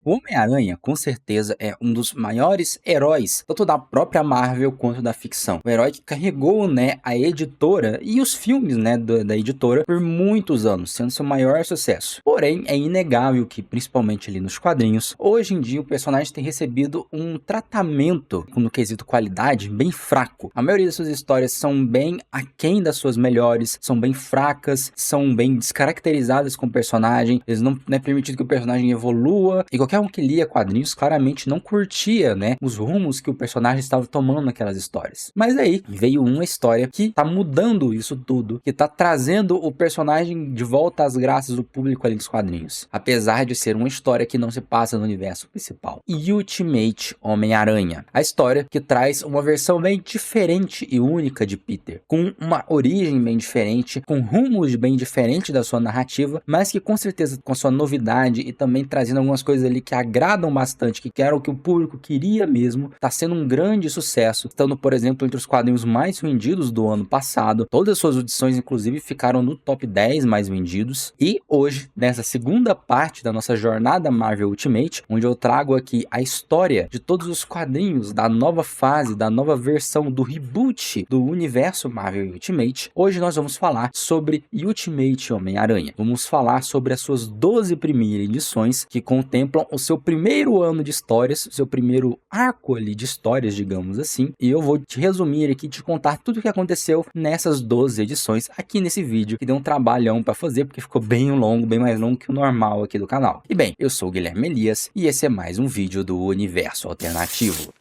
O Homem-Aranha, com certeza, é um dos maiores heróis, tanto da própria Marvel quanto da ficção. O herói que carregou, né, a editora e os filmes, né, da editora por muitos anos, sendo seu maior sucesso. Porém, é inegável que, principalmente ali nos quadrinhos, hoje em dia o personagem tem recebido um tratamento, no quesito qualidade, bem fraco. A maioria das suas histórias são bem aquém das suas melhores, são bem fracas, são bem descaracterizadas com o personagem, eles não é permitido que o personagem evolua, e qualquer um que lia quadrinhos claramente não curtia, né, os rumos que o personagem estava tomando naquelas histórias. Mas aí veio uma história que tá mudando isso tudo, que tá trazendo o personagem de volta às graças do público ali dos quadrinhos. Apesar de ser uma história que não se passa no universo principal. Ultimate Homem-Aranha. A história que traz uma versão bem diferente e única de Peter, com uma origem bem diferente, com rumos bem diferentes da sua narrativa, mas que com certeza com a sua novidade e também trazendo algumas coisas ali que agradam bastante, que era o que o público queria mesmo, tá sendo um grande sucesso, estando, por exemplo, entre os quadrinhos mais vendidos do ano passado. Todas as suas edições, inclusive, ficaram no top 10 mais vendidos. E hoje, nessa segunda parte da nossa jornada Marvel Ultimate, onde eu trago aqui a história de todos os quadrinhos da nova fase, da nova versão do reboot do universo Marvel Ultimate, hoje nós vamos falar sobre Ultimate Homem-Aranha. Vamos falar sobre as suas 12 primeiras edições, que contemplam o seu primeiro ano de histórias, o seu primeiro arco ali de histórias, digamos assim, e eu vou te resumir aqui, te contar tudo o que aconteceu nessas 12 edições aqui nesse vídeo, que deu um trabalhão para fazer, porque ficou bem longo, bem mais longo que o normal aqui do canal. E bem, eu sou o Guilherme Elias, e esse é mais um vídeo do Universo Alternativo.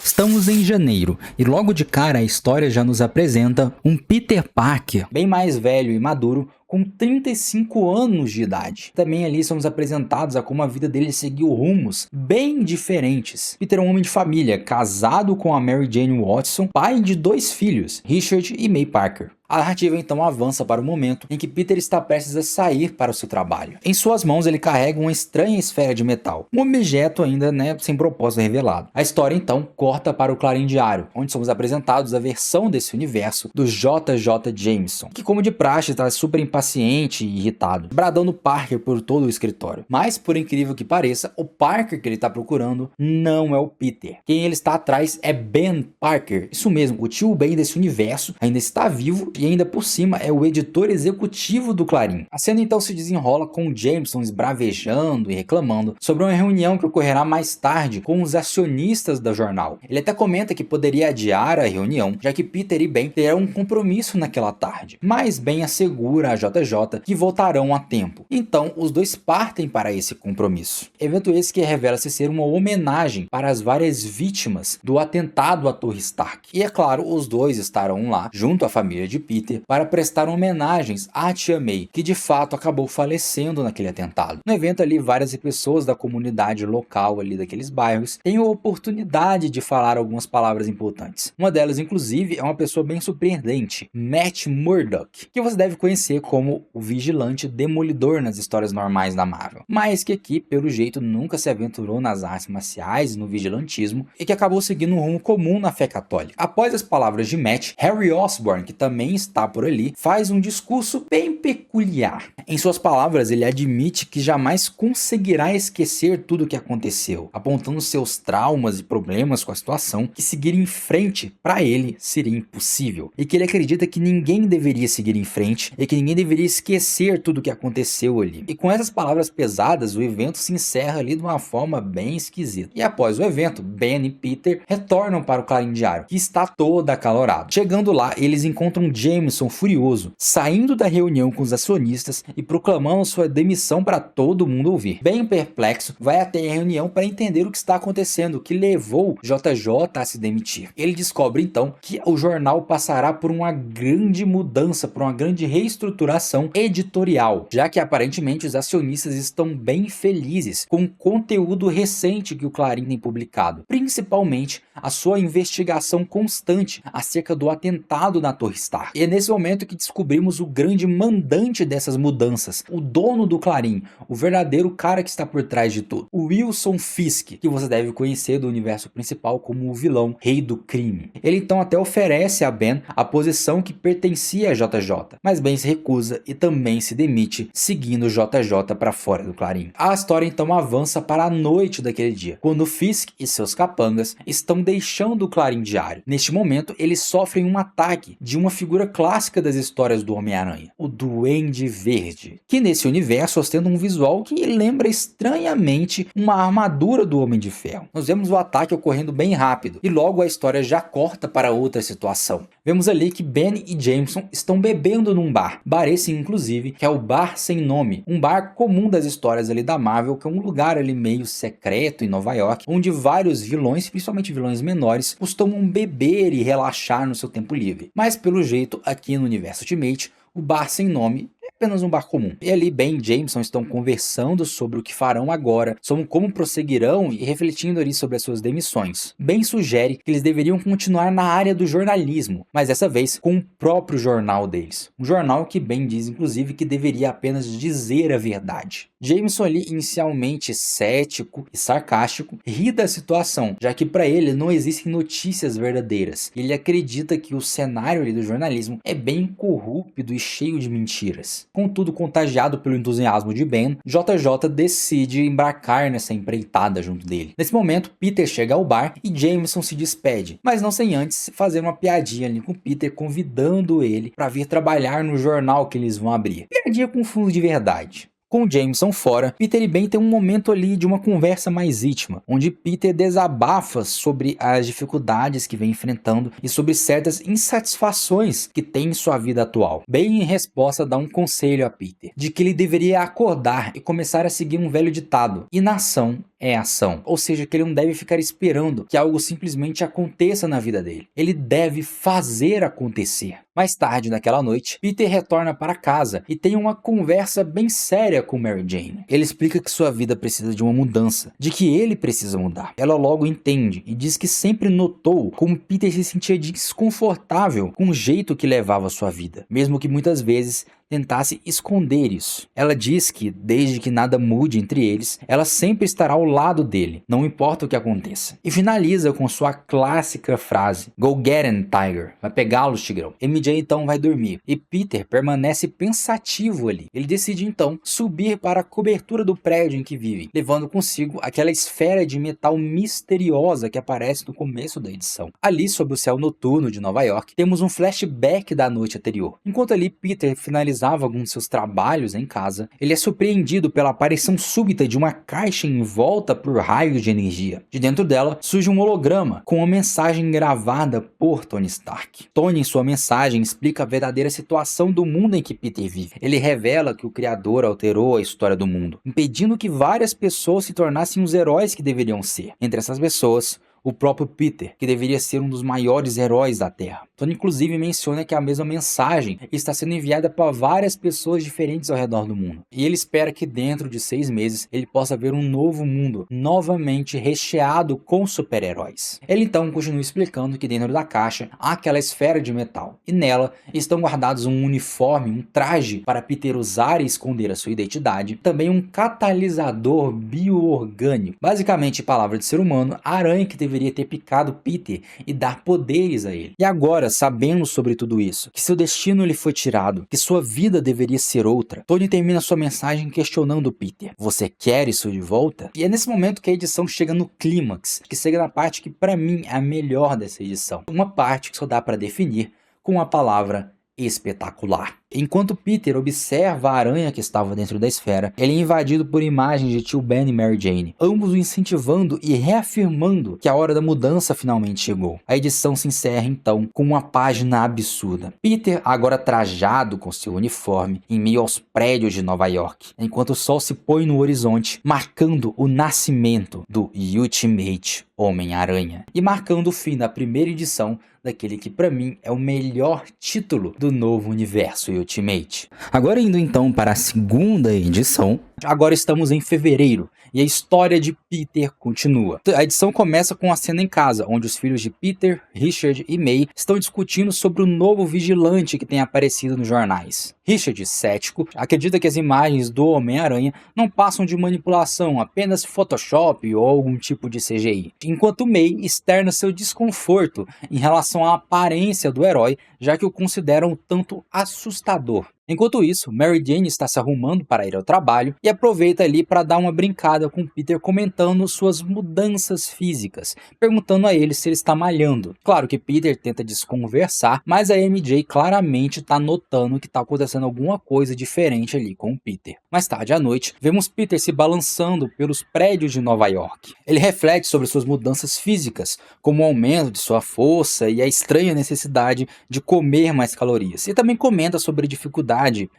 Estamos em janeiro, e logo de cara a história já nos apresenta um Peter Parker, bem mais velho e maduro, com 35 anos de idade. Também ali somos apresentados a como a vida dele seguiu rumos bem diferentes. Peter é um homem de família, casado com a Mary Jane Watson, pai de 2 filhos, Richard e May Parker. A narrativa então avança para o momento em que Peter está prestes a sair para o seu trabalho. Em suas mãos ele carrega uma estranha esfera de metal, um objeto ainda, né, sem propósito revelado. A história então corta para o Clarim Diário, onde somos apresentados a versão desse universo do JJ Jameson, que como de praxe está super impaciente e irritado, bradando Parker por todo o escritório. Mas por incrível que pareça, o Parker que ele está procurando não é o Peter. Quem ele está atrás é Ben Parker, isso mesmo, o tio Ben desse universo ainda está vivo e ainda por cima é o editor executivo do Clarim. A cena então se desenrola com Jameson esbravejando e reclamando sobre uma reunião que ocorrerá mais tarde com os acionistas do jornal. Ele até comenta que poderia adiar a reunião, já que Peter e Ben terão um compromisso naquela tarde, mas Ben assegura a JJ que voltarão a tempo. Então os dois partem para esse compromisso. Evento esse que revela-se ser uma homenagem para as várias vítimas do atentado à Torre Stark. E é claro, os dois estarão lá junto à família de Peter para prestar homenagens à tia May, que de fato acabou falecendo naquele atentado. No evento ali, várias pessoas da comunidade local ali daqueles bairros têm a oportunidade de falar algumas palavras importantes. Uma delas, inclusive, é uma pessoa bem surpreendente, Matt Murdock, que você deve conhecer como o vigilante demolidor nas histórias normais da Marvel, mas que aqui, pelo jeito, nunca se aventurou nas artes marciais e no vigilantismo, e que acabou seguindo um rumo comum na fé católica. Após as palavras de Matt, Harry Osborn, que também está por ali, faz um discurso bem peculiar. Em suas palavras, ele admite que jamais conseguirá esquecer tudo o que aconteceu, apontando seus traumas e problemas com a situação, que seguir em frente para ele seria impossível, e que ele acredita que ninguém deveria seguir em frente e que ninguém deveria esquecer tudo o que aconteceu ali. E com essas palavras pesadas, o evento se encerra ali de uma forma bem esquisita. E após o evento, Ben e Peter retornam para o Clarim Diário, que está todo acalorado. Chegando lá, eles encontram Jameson furioso, saindo da reunião com os acionistas e proclamando sua demissão para todo mundo ouvir. Bem perplexo, vai até a reunião para entender o que está acontecendo, que levou JJ a se demitir. Ele descobre então que o jornal passará por uma grande mudança, por uma grande reestruturação editorial, já que aparentemente os acionistas estão bem felizes com o conteúdo recente que o Clarim tem publicado, principalmente a sua investigação constante acerca do atentado na Torre Stark. E é nesse momento que descobrimos o grande mandante dessas mudanças, o dono do Clarim, o verdadeiro cara que está por trás de tudo, o Wilson Fisk, que você deve conhecer do universo principal como o vilão Rei do Crime. Ele então até oferece a Ben a posição que pertencia a JJ, mas Ben se recusa e também se demite, seguindo o JJ para fora do Clarim. A história então avança para a noite daquele dia, quando Fisk e seus capangas estão deixando o Clarim Diário. Neste momento, eles sofrem um ataque de uma figura clássica das histórias do Homem-Aranha, o Duende Verde, que nesse universo ostenta um visual que lembra estranhamente uma armadura do Homem de Ferro. Nós vemos o ataque ocorrendo bem rápido e logo a história já corta para outra situação. Vemos ali que Ben e Jameson estão bebendo num bar esse inclusive que é o Bar Sem Nome, um bar comum das histórias ali da Marvel, que é um lugar ali meio secreto em Nova York, onde vários vilões, principalmente vilões menores, costumam beber e relaxar no seu tempo livre. Mas pelo jeito, aqui no universo Ultimate, o Bar Sem Nome é apenas um bar comum. E ali Ben e Jameson estão conversando sobre o que farão agora, sobre como prosseguirão e refletindo ali sobre as suas demissões. Ben sugere que eles deveriam continuar na área do jornalismo, mas dessa vez com o próprio jornal deles. Um jornal que Ben diz inclusive que deveria apenas dizer a verdade. Jameson ali, inicialmente cético e sarcástico, ri da situação, já que para ele não existem notícias verdadeiras. Ele acredita que o cenário ali do jornalismo é bem corrupto e cheio de mentiras. Contudo, contagiado pelo entusiasmo de Ben, JJ decide embarcar nessa empreitada junto dele. Nesse momento, Peter chega ao bar e Jameson se despede, mas não sem antes fazer uma piadinha ali com Peter, convidando ele para vir trabalhar no jornal que eles vão abrir. Piadinha com fundo de verdade. Com Jameson fora, Peter e Ben têm um momento ali de uma conversa mais íntima, onde Peter desabafa sobre as dificuldades que vem enfrentando e sobre certas insatisfações que tem em sua vida atual. Ben, em resposta, dá um conselho a Peter, de que ele deveria acordar e começar a seguir um velho ditado: inação é ação, ou seja, que ele não deve ficar esperando que algo simplesmente aconteça na vida dele. Ele deve fazer acontecer. Mais tarde naquela noite, Peter retorna para casa e tem uma conversa bem séria com Mary Jane. Ele explica que sua vida precisa de uma mudança, de que ele precisa mudar. Ela logo entende e diz que sempre notou como Peter se sentia desconfortável com o jeito que levava sua vida, mesmo que muitas vezes tentasse esconder isso. Ela diz que, desde que nada mude entre eles, ela sempre estará ao lado dele, não importa o que aconteça. E finaliza com sua clássica frase: "Go get him, Tiger." Vai pegá-los, Tigrão. MJ então vai dormir, e Peter permanece pensativo ali. Ele decide então subir para a cobertura do prédio em que vive, levando consigo aquela esfera de metal misteriosa que aparece no começo da edição. Ali, sob o céu noturno de Nova York, temos um flashback da noite anterior. Enquanto ali Peter finaliza alguns de seus trabalhos em casa, ele é surpreendido pela aparição súbita de uma caixa envolta por raios de energia. De dentro dela surge um holograma com uma mensagem gravada por Tony Stark. Tony, em sua mensagem, explica a verdadeira situação do mundo em que Peter vive. Ele revela que o Criador alterou a história do mundo, impedindo que várias pessoas se tornassem os heróis que deveriam ser. Entre essas pessoas, o próprio Peter, que deveria ser um dos maiores heróis da Terra. Tony inclusive menciona que a mesma mensagem está sendo enviada para várias pessoas diferentes ao redor do mundo. E ele espera que dentro de 6 meses ele possa ver um novo mundo, novamente recheado com super-heróis. Ele então continua explicando que dentro da caixa há aquela esfera de metal. E nela estão guardados um uniforme, um traje para Peter usar e esconder a sua identidade. Também um catalisador bioorgânico. Basicamente, palavra de ser humano, a aranha que deveria ter picado Peter e dar poderes a ele. E agora, sabendo sobre tudo isso, que seu destino lhe foi tirado, que sua vida deveria ser outra, Tony termina sua mensagem questionando Peter: "Você quer isso de volta?" E é nesse momento que a edição chega no clímax, que chega na parte que para mim é a melhor dessa edição. Uma parte que só dá para definir com a palavra espetacular. Enquanto Peter observa a aranha que estava dentro da esfera, ele é invadido por imagens de tio Ben e Mary Jane, ambos o incentivando e reafirmando que a hora da mudança finalmente chegou. A edição se encerra então com uma página absurda. Peter, agora trajado com seu uniforme, em meio aos prédios de Nova York, enquanto o sol se põe no horizonte, marcando o nascimento do Ultimate Homem-Aranha e marcando o fim da primeira edição daquele que para mim é o melhor título do novo universo Ultimate. Agora indo então para a segunda edição, Agora estamos em fevereiro e a história de Peter continua. A edição começa com a cena em casa, onde os filhos de Peter, Richard e May estão discutindo sobre o novo vigilante que tem aparecido nos jornais. Richard, cético, acredita que as imagens do Homem-Aranha não passam de manipulação, apenas Photoshop ou algum tipo de CGI. Enquanto May externa seu desconforto em relação à aparência do herói, já que o considera um tanto assustador. Enquanto isso, Mary Jane está se arrumando para ir ao trabalho e aproveita ali para dar uma brincada com Peter comentando suas mudanças físicas, perguntando a ele se ele está malhando. Claro que Peter tenta desconversar, mas a MJ claramente está notando que está acontecendo alguma coisa diferente ali com o Peter. Mais tarde à noite, vemos Peter se balançando pelos prédios de Nova York. Ele reflete sobre suas mudanças físicas, como o aumento de sua força e a estranha necessidade de comer mais calorias, e também comenta sobre a dificuldade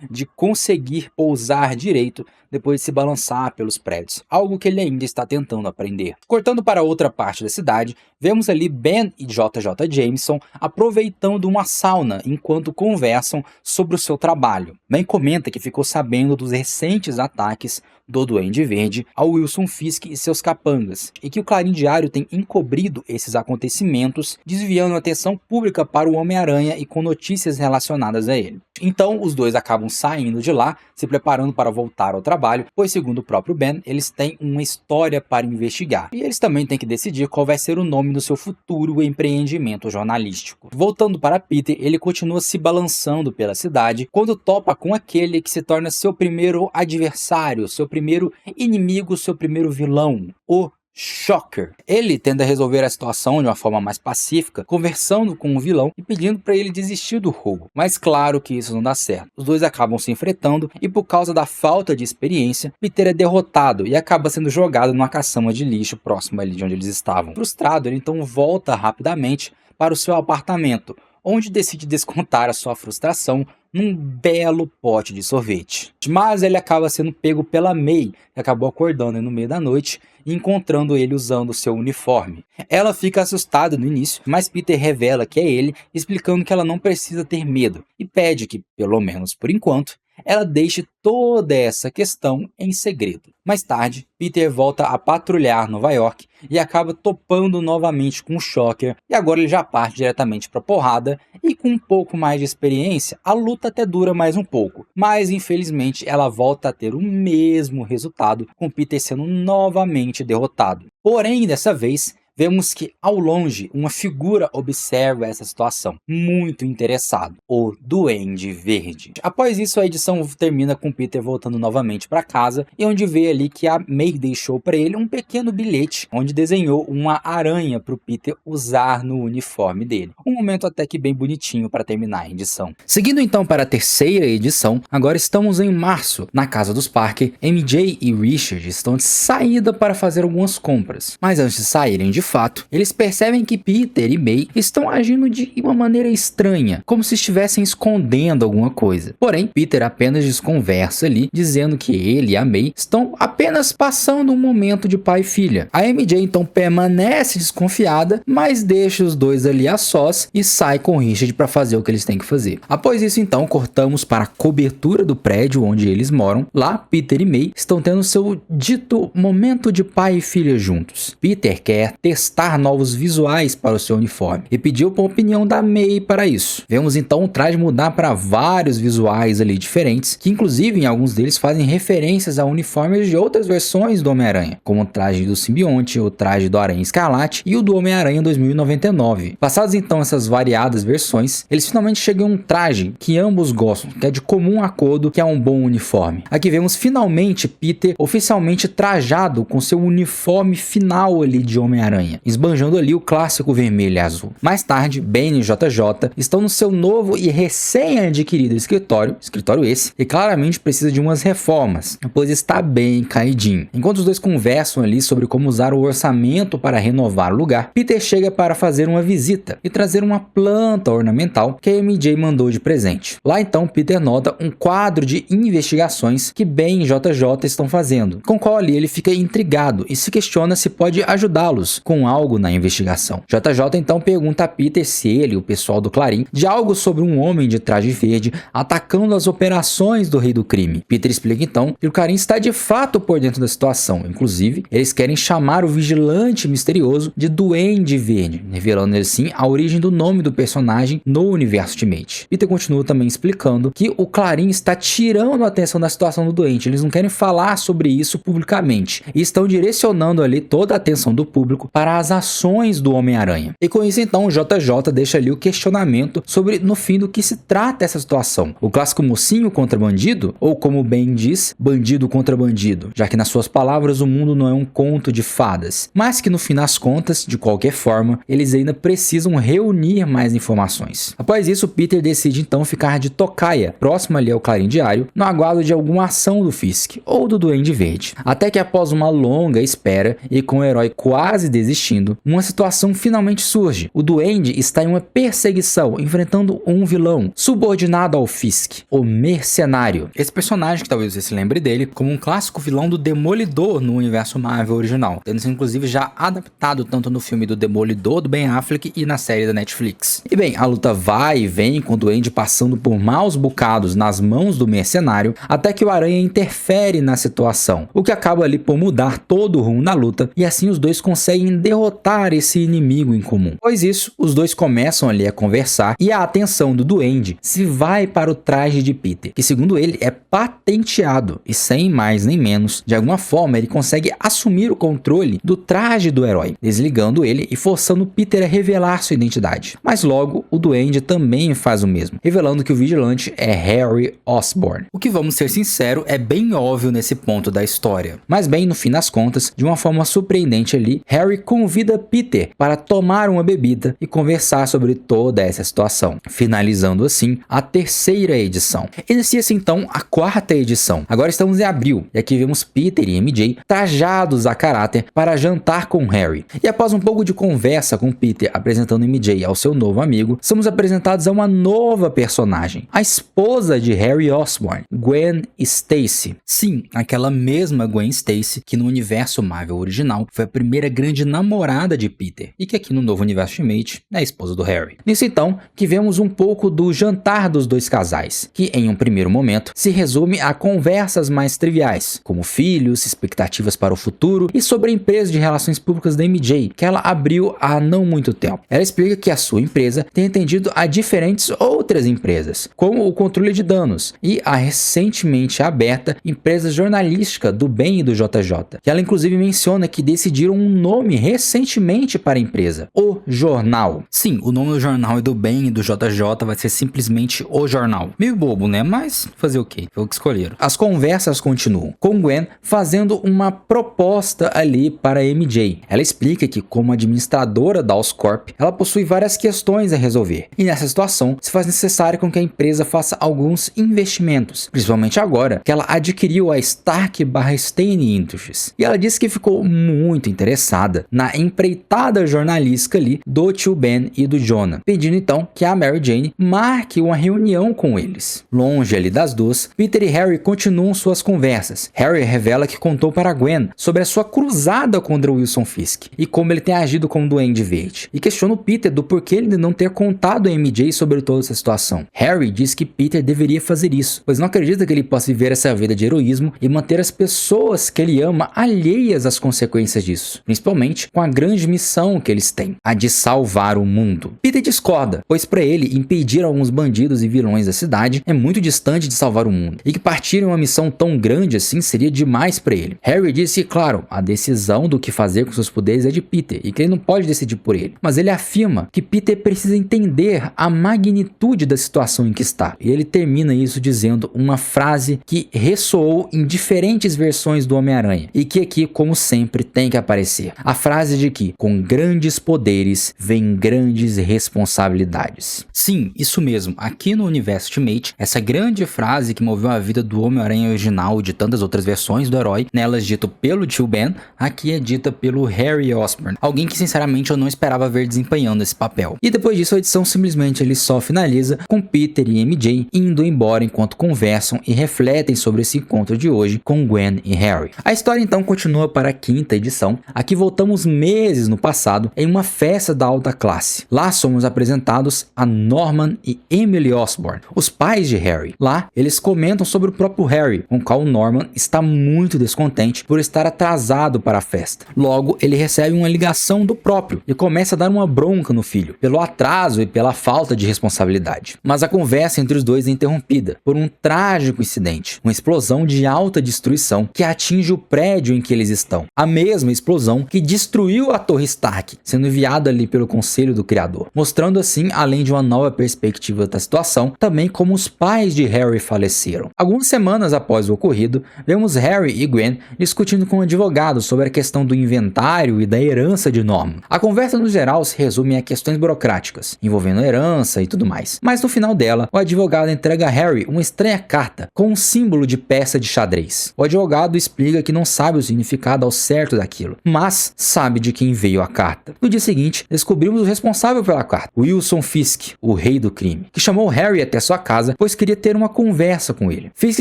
de conseguir pousar direito depois de se balançar pelos prédios, algo que ele ainda está tentando aprender. Cortando para outra parte da cidade, vemos ali Ben e JJ Jameson aproveitando uma sauna enquanto conversam sobre o seu trabalho. Ben comenta que ficou sabendo dos recentes ataques do Duende Verde ao Wilson Fisk e seus capangas, e que o Clarim Diário tem encobrido esses acontecimentos, desviando a atenção pública para o Homem-Aranha e com notícias relacionadas a ele. Então, os dois acabam saindo de lá, se preparando para voltar ao trabalho, pois segundo o próprio Ben, eles têm uma história para investigar. E eles também têm que decidir qual vai ser o nome do seu futuro empreendimento jornalístico. Voltando para Peter, ele continua se balançando pela cidade, quando topa com aquele que se torna seu primeiro adversário, seu primeiro inimigo, seu primeiro vilão, o Shocker. Ele tenta resolver a situação de uma forma mais pacífica, conversando com o vilão e pedindo para ele desistir do roubo. Mas claro que isso não dá certo. Os dois acabam se enfrentando e por causa da falta de experiência, Peter é derrotado e acaba sendo jogado numa caçamba de lixo próximo ali de onde eles estavam. Frustrado, ele então volta rapidamente para o seu apartamento, onde decide descontar a sua frustração num belo pote de sorvete. Mas ele acaba sendo pego pela May, que acabou acordando no meio da noite e encontrando ele usando seu uniforme. Ela fica assustada no início, mas Peter revela que é ele, explicando que ela não precisa ter medo e pede que, pelo menos por enquanto, ela deixe toda essa questão em segredo. Mais tarde, Peter volta a patrulhar Nova York e acaba topando novamente com o Shocker, e agora ele já parte diretamente para a porrada, e com um pouco mais de experiência, a luta até dura mais um pouco, mas infelizmente ela volta a ter o mesmo resultado, com Peter sendo novamente derrotado. Porém, dessa vez, vemos que, ao longe, uma figura observa essa situação, muito interessado, o Duende Verde. Após isso, a edição termina com Peter voltando novamente para casa, e onde vê ali que a May deixou para ele um pequeno bilhete, onde desenhou uma aranha para o Peter usar no uniforme dele. Um momento até que bem bonitinho para terminar a edição. Seguindo então para a terceira edição, agora estamos em março. Na casa dos Parker, MJ e Richard estão de saída para fazer algumas compras, mas antes de saírem de fato, eles percebem que Peter e May estão agindo de uma maneira estranha, como se estivessem escondendo alguma coisa. Porém, Peter apenas desconversa ali, dizendo que ele e a May estão apenas passando um momento de pai e filha. A MJ então permanece desconfiada, mas deixa os dois ali a sós e sai com Richard para fazer o que eles têm que fazer. Após isso então, cortamos para a cobertura do prédio onde eles moram. Lá, Peter e May estão tendo seu dito momento de pai e filha juntos. Peter quer testar novos visuais para o seu uniforme e pediu a opinião da May para isso. Vemos então o traje mudar para vários visuais ali diferentes, que inclusive em alguns deles fazem referências a uniformes de outras versões do Homem-Aranha, como o traje do simbionte, o traje do Aranha Escarlate e o do Homem-Aranha 2099. Passadas então essas variadas versões, eles finalmente chegam a um traje que ambos gostam, que é de comum acordo, que é um bom uniforme. Aqui vemos finalmente Peter oficialmente trajado com seu uniforme final ali de Homem-Aranha, esbanjando ali o clássico vermelho e azul. Mais tarde, Ben e JJ estão no seu novo e recém-adquirido escritório esse, que claramente precisa de umas reformas, pois está bem caidinho. Enquanto os dois conversam ali sobre como usar o orçamento para renovar o lugar, Peter chega para fazer uma visita e trazer uma planta ornamental que a MJ mandou de presente. Lá então, Peter nota um quadro de investigações que Ben e JJ estão fazendo, com o qual ali ele fica intrigado e se questiona se pode ajudá-los com algo na investigação. JJ então pergunta a Peter se ele e o pessoal do Clarim de algo sobre um homem de traje verde atacando as operações do Rei do Crime. Peter explica então que o Clarim está de fato por dentro da situação, inclusive eles querem chamar o vigilante misterioso de Duende Verde, revelando assim a origem do nome do personagem no universo Ultimate. Peter continua também explicando que o Clarim está tirando a atenção da situação do doente, eles não querem falar sobre isso publicamente e estão direcionando ali toda a atenção do público para as ações do Homem-Aranha. E com isso então o JJ deixa ali o questionamento sobre no fim do que se trata essa situação. O clássico mocinho contra bandido? Ou como Ben diz, bandido contra bandido, já que nas suas palavras o mundo não é um conto de fadas, mas que no fim das contas, de qualquer forma, eles ainda precisam reunir mais informações. Após isso, Peter decide então ficar de tocaia, próximo ali ao Clarim Diário, no aguardo de alguma ação do Fisk ou do Duende Verde. Até que após uma longa espera e com o herói quase desistindo, uma situação finalmente surge. O Duende está em uma perseguição, enfrentando um vilão subordinado ao Fisk, o Mercenário. Esse personagem que talvez você se lembre dele como um clássico vilão do Demolidor no universo Marvel original, tendo sido inclusive já adaptado tanto no filme do Demolidor do Ben Affleck e na série da Netflix. E bem, a luta vai e vem com o Duende passando por maus bocados nas mãos do Mercenário, até que o Aranha interfere na situação, o que acaba ali por mudar todo o rumo da luta, e assim os dois conseguem derrotar esse inimigo em comum. Após isso, os dois começam ali a conversar e a atenção do Duende se vai para o traje de Peter, que segundo ele é patenteado e sem mais nem menos, de alguma forma ele consegue assumir o controle do traje do herói, desligando ele e forçando Peter a revelar sua identidade. Mas logo o Duende também faz o mesmo, revelando que o vigilante é Harry Osborn. O que, vamos ser sinceros, é bem óbvio nesse ponto da história. Mas bem, no fim das contas, de uma forma surpreendente ali, Harry convida Peter para tomar uma bebida e conversar sobre toda essa situação, finalizando assim a terceira edição. Inicia-se então a quarta edição. Agora estamos em abril e aqui vemos Peter e MJ trajados a caráter para jantar com Harry. E após um pouco de conversa com Peter apresentando MJ ao seu novo amigo, somos apresentados a uma nova personagem, a esposa de Harry Osborn, Gwen Stacy. Sim, aquela mesma Gwen Stacy que no universo Marvel original foi a primeira grande namorada de Peter e que aqui no novo universo Ultimate é a esposa do Harry. Nisso então que vemos um pouco do jantar dos dois casais, que em um primeiro momento se resume a conversas mais triviais, como filhos, expectativas para o futuro e sobre a empresa de relações públicas da MJ, que ela abriu há não muito tempo. Ela explica que a sua empresa tem atendido a diferentes outras empresas, como o controle de danos e a recentemente aberta empresa jornalística do Ben e do JJ, que ela inclusive menciona que decidiram um nome recentemente para a empresa, O Jornal. Sim, o nome do jornal e do Ben e do JJ vai ser simplesmente O Jornal. Meio bobo, né? Mas fazer o quê? Foi o que escolheram. As conversas continuam, com Gwen fazendo uma proposta ali para a MJ. Ela explica que como administradora da Oscorp, ela possui várias questões a resolver, e nessa situação se faz necessário com que a empresa faça alguns investimentos, principalmente agora que ela adquiriu a Stark/Stein Industries. E ela disse que ficou muito interessada na empreitada jornalística ali do tio Ben e do Jonah, pedindo então que a Mary Jane marque uma reunião com eles. Longe ali das duas, Peter e Harry continuam suas conversas. Harry revela que contou para Gwen sobre a sua cruzada contra Wilson Fisk e como ele tem agido como Duende Verde, e questiona o Peter do porquê ele não ter contado a MJ sobre toda essa situação. Harry diz que Peter deveria fazer isso, pois não acredita que ele possa viver essa vida de heroísmo e manter as pessoas que ele ama alheias às consequências disso, principalmente com a grande missão que eles têm, a de salvar o mundo. Peter discorda, pois para ele impedir alguns bandidos e vilões da cidade é muito distante de salvar o mundo, e que partir em uma missão tão grande assim seria demais para ele. Harry disse que, claro, a decisão do que fazer com seus poderes é de Peter e que ele não pode decidir por ele, mas ele afirma que Peter precisa entender a magnitude da situação em que está, e ele termina isso dizendo uma frase que ressoou em diferentes versões do Homem-Aranha e que aqui, como sempre, tem que aparecer. A frase de que com grandes poderes vem grandes responsabilidades. Sim, isso mesmo, aqui no universo Ultimate, essa grande frase que moveu a vida do Homem-Aranha original e de tantas outras versões do herói, nelas dito pelo tio Ben, aqui é dita pelo Harry Osborn, alguém que sinceramente eu não esperava ver desempenhando esse papel. E depois disso a edição simplesmente ele só finaliza com Peter e MJ indo embora enquanto conversam e refletem sobre esse encontro de hoje com Gwen e Harry. A história então continua para a quinta edição. Aqui voltamos alguns meses no passado em uma festa da alta classe. Lá somos apresentados a Norman e Emily Osborn, os pais de Harry. Lá eles comentam sobre o próprio Harry, com o qual Norman está muito descontente por estar atrasado para a festa. Logo, ele recebe uma ligação do próprio e começa a dar uma bronca no filho, pelo atraso e pela falta de responsabilidade. Mas a conversa entre os dois é interrompida por um trágico incidente, uma explosão de alta destruição que atinge o prédio em que eles estão. A mesma explosão que destruiu a Torre Stark, sendo enviada ali pelo Conselho do Criador, mostrando assim, além de uma nova perspectiva da situação, também como os pais de Harry faleceram. Algumas semanas após o ocorrido, vemos Harry e Gwen discutindo com um advogado sobre a questão do inventário e da herança de Norman. A conversa no geral se resume a questões burocráticas, envolvendo herança e tudo mais. Mas no final dela, o advogado entrega a Harry uma estranha carta com um símbolo de peça de xadrez. O advogado explica que não sabe o significado ao certo daquilo, mas sabe de quem veio a carta. No dia seguinte, descobrimos o responsável pela carta, Wilson Fisk, o rei do crime, que chamou Harry até sua casa, pois queria ter uma conversa com ele. Fisk